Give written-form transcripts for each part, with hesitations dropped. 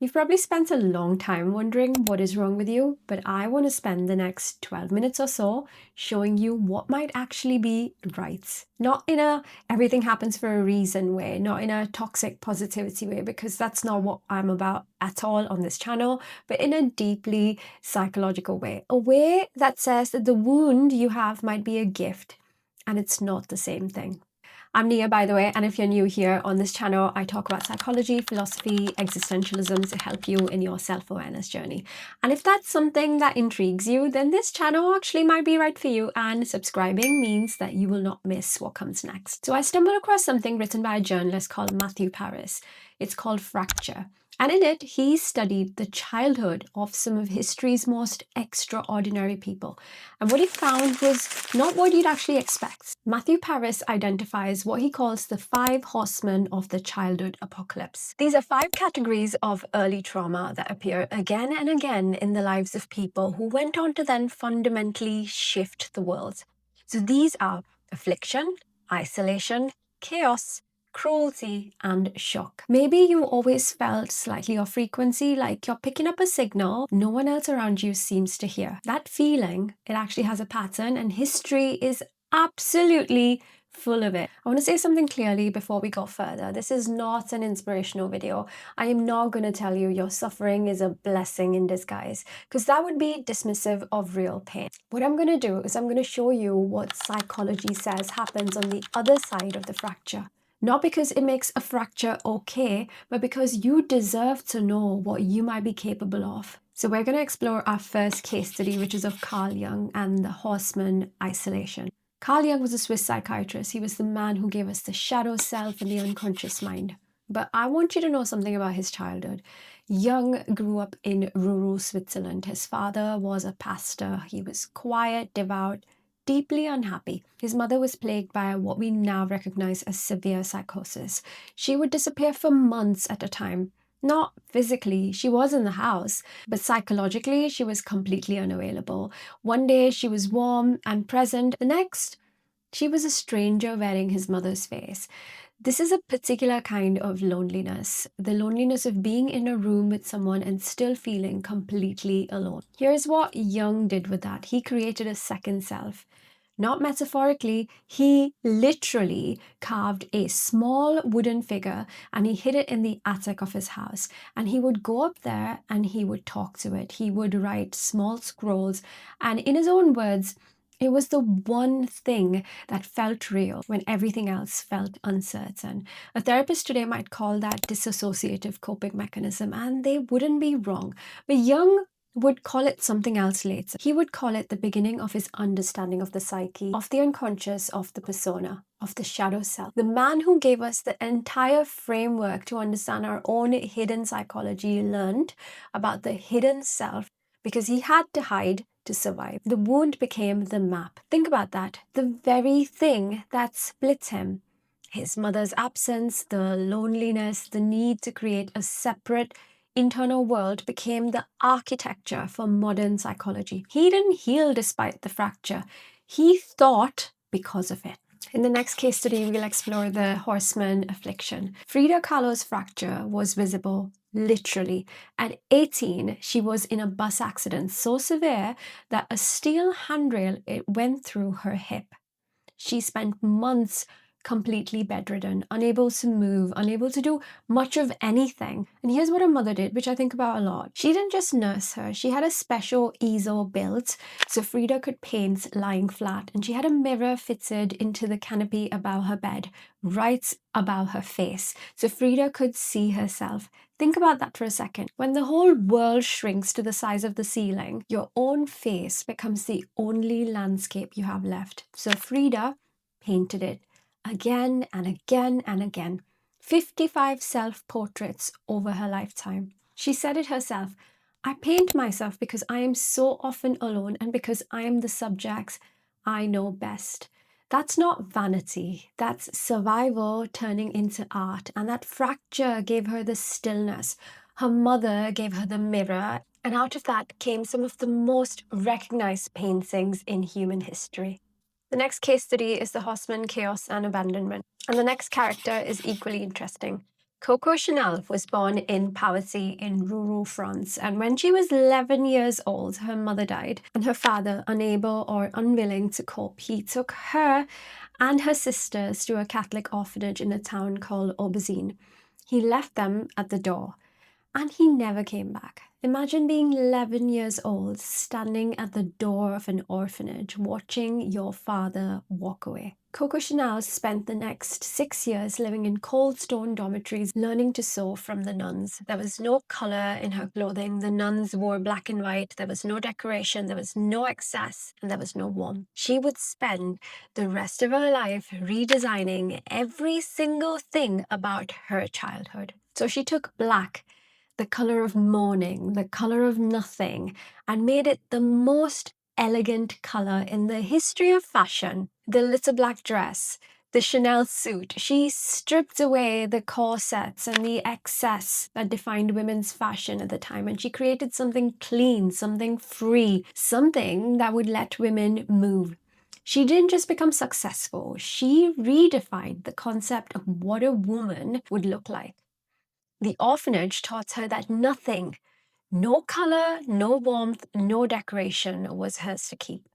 You've probably spent a long time wondering what is wrong with you, but I want to spend the next 12 minutes or so showing you what might actually be right. Not in a everything happens for a reason way, not in a toxic positivity way, because that's not what I'm about at all on this channel, but in a deeply psychological way. A way that says that the wound you have might be a gift, and it's not the same thing. I'm Nia, by the way, and if you're new here on this channel, I talk about psychology, philosophy, existentialism to help you in your self-awareness journey. And if that's something that intrigues you, then this channel actually might be right for you, and subscribing means that you will not miss what comes next. So I stumbled across something written by a journalist called Matthew Paris. It's called Fracture. And in it, he studied the childhood of some of history's most extraordinary people. And what he found was not what you'd actually expect. Matthew Paris identifies what he calls the 5 horsemen of the childhood apocalypse. These are 5 categories of early trauma that appear again and again in the lives of people who went on to then fundamentally shift the world. So these are affliction, isolation, chaos, cruelty, and shock. Maybe you always felt slightly off frequency, like you're picking up a signal no one else around you seems to hear. That feeling, it actually has a pattern, and history is absolutely full of it. I want to say something clearly before we go further. This is not an inspirational video. I am not going to tell you your suffering is a blessing in disguise, because that would be dismissive of real pain. What I'm going to do is I'm going to show you what psychology says happens on the other side of the fracture. Not because it makes a fracture okay, but because you deserve to know what you might be capable of. So we're going to explore our first case study, which is of Carl Jung and the horseman isolation. Carl Jung was a Swiss psychiatrist. He was the man who gave us the shadow self and the unconscious mind. But I want you to know something about his childhood. Jung grew up in rural Switzerland. His father was a pastor. He was quiet, devout, deeply unhappy. His mother was plagued by what we now recognize as severe psychosis. She would disappear for months at a time. Not physically, she was in the house, but psychologically, she was completely unavailable. One day, she was warm and present. The next, she was a stranger wearing his mother's face. This is a particular kind of loneliness, the loneliness of being in a room with someone and still feeling completely alone. Here's what Jung did with that. He created a second self. Not metaphorically, he literally carved a small wooden figure and he hid it in the attic of his house. And he would go up there and he would talk to it. He would write small scrolls. And in his own words, it was the one thing that felt real when everything else felt uncertain. A therapist today might call that dissociative coping mechanism, and they wouldn't be wrong. But Jung would call it something else later. He would call it the beginning of his understanding of the psyche, of the unconscious, of the persona, of the shadow self. The man who gave us the entire framework to understand our own hidden psychology learned about the hidden self because he had to hide to survive. The wound became the map. Think about that. The very thing that split him. His mother's absence, the loneliness, the need to create a separate internal world became the architecture for modern psychology. He didn't heal despite the fracture. He thought because of it. In the next case study, we'll explore the horseman affliction. Frida Kahlo's fracture was visible, literally. At 18, she was in a bus accident so severe that a steel handrail went through her hip. She spent months completely bedridden, unable to move, unable to do much of anything. And here's what her mother did, which I think about a lot. She didn't just nurse her, she had a special easel built so Frida could paint lying flat, and she had a mirror fitted into the canopy above her bed, right above her face, so Frida could see herself. Think about that for a second. When the whole world shrinks to the size of the ceiling, your own face becomes the only landscape you have left. So Frida painted it again and again and again. 55 self-portraits over her lifetime. She said it herself, "I paint myself because I am so often alone and because I am the subjects I know best." That's not vanity, that's survival turning into art. And that fracture gave her the stillness. Her mother gave her the mirror, and out of that came some of the most recognized paintings in human history. The next case study is the horseman, chaos, and abandonment. And the next character is equally interesting. Coco Chanel was born in poverty in rural France, and when she was 11 years old, her mother died, and her father, unable or unwilling to cope, he took her and her sisters to a Catholic orphanage in a town called Aubezine. He left them at the door, and he never came back. Imagine being 11 years old, standing at the door of an orphanage, watching your father walk away. Coco Chanel spent the next 6 years living in cold stone dormitories, learning to sew from the nuns. There was no color in her clothing. The nuns wore black and white. There was no decoration. There was no excess, and there was no warmth. She would spend the rest of her life redesigning every single thing about her childhood. So she took black, the color of mourning, the color of nothing, and made it the most elegant color in the history of fashion. The little black dress, the Chanel suit. She stripped away the corsets and the excess that defined women's fashion at the time, and she created something clean, something free, something that would let women move. She didn't just become successful, she redefined the concept of what a woman would look like. The orphanage taught her that nothing, no color, no warmth, no decoration was hers to keep.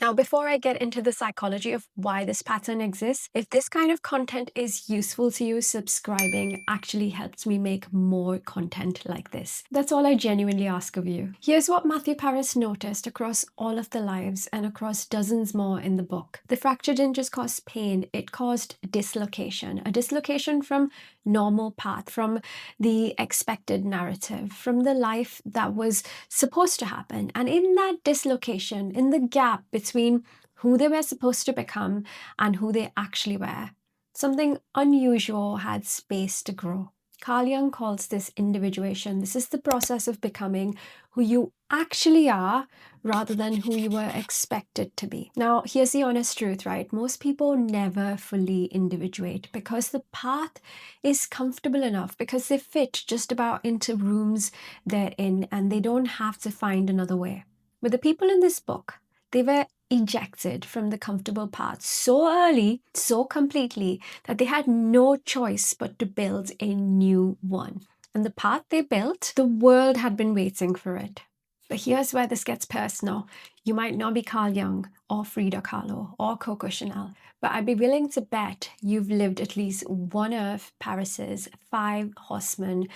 Now, before I get into the psychology of why this pattern exists, if this kind of content is useful to you, subscribing actually helps me make more content like this. That's all I genuinely ask of you. Here's what Matthew Paris noticed across all of the lives and across dozens more in the book. The fracture didn't just cause pain, it caused dislocation. A dislocation from normal path, from the expected narrative, from the life that was supposed to happen. And in that dislocation, in the gap between who they were supposed to become and who they actually were, something unusual had space to grow. Carl Jung calls this individuation. This is the process of becoming who you actually are rather than who you were expected to be. Now, here's the honest truth, right? Most people never fully individuate because the path is comfortable enough, because they fit just about into rooms they're in and they don't have to find another way. But the people in this book, they were ejected from the comfortable path so early, so completely, that they had no choice but to build a new one. And the path they built, the world had been waiting for it. But here's where this gets personal. You might not be Carl Jung or Frida Kahlo or Coco Chanel, but I'd be willing to bet you've lived at least one of Paris's 5 horsemen.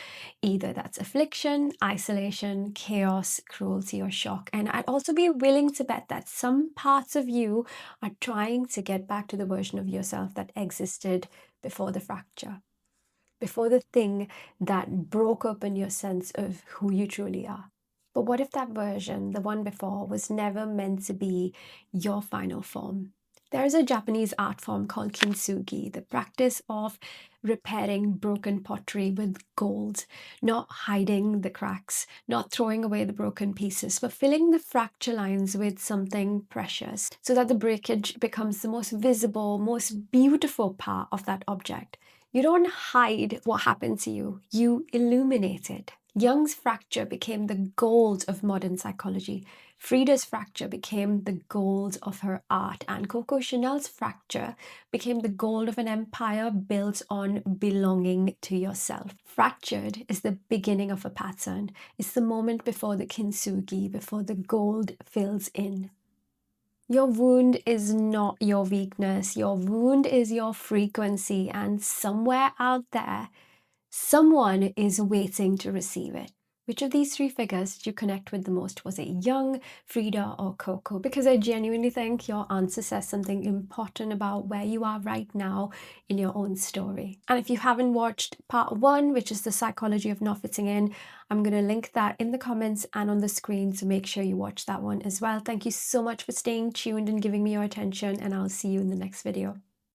Either that's affliction, isolation, chaos, cruelty, or shock. And I'd also be willing to bet that some parts of you are trying to get back to the version of yourself that existed before the fracture, before the thing that broke open your sense of who you truly are. But what if that version, the one before, was never meant to be your final form? There is a Japanese art form called Kintsugi, the practice of repairing broken pottery with gold, not hiding the cracks, not throwing away the broken pieces, but filling the fracture lines with something precious so that the breakage becomes the most visible, most beautiful part of that object. You don't hide what happened to you, you illuminate it. Jung's fracture became the gold of modern psychology. Frida's fracture became the gold of her art, and Coco Chanel's fracture became the gold of an empire built on belonging to yourself. Fractured is the beginning of a pattern. It's the moment before the kintsugi, before the gold fills in. Your wound is not your weakness. Your wound is your frequency, and somewhere out there, someone is waiting to receive it. Which of these 3 figures did you connect with the most? Was it Jung, Frida, or Coco? Because I genuinely think your answer says something important about where you are right now in your own story. And if you haven't watched part 1, which is the psychology of not fitting in, I'm going to link that in the comments and on the screen, so make sure you watch that one as well. Thank you so much for staying tuned and giving me your attention, and I'll see you in the next video.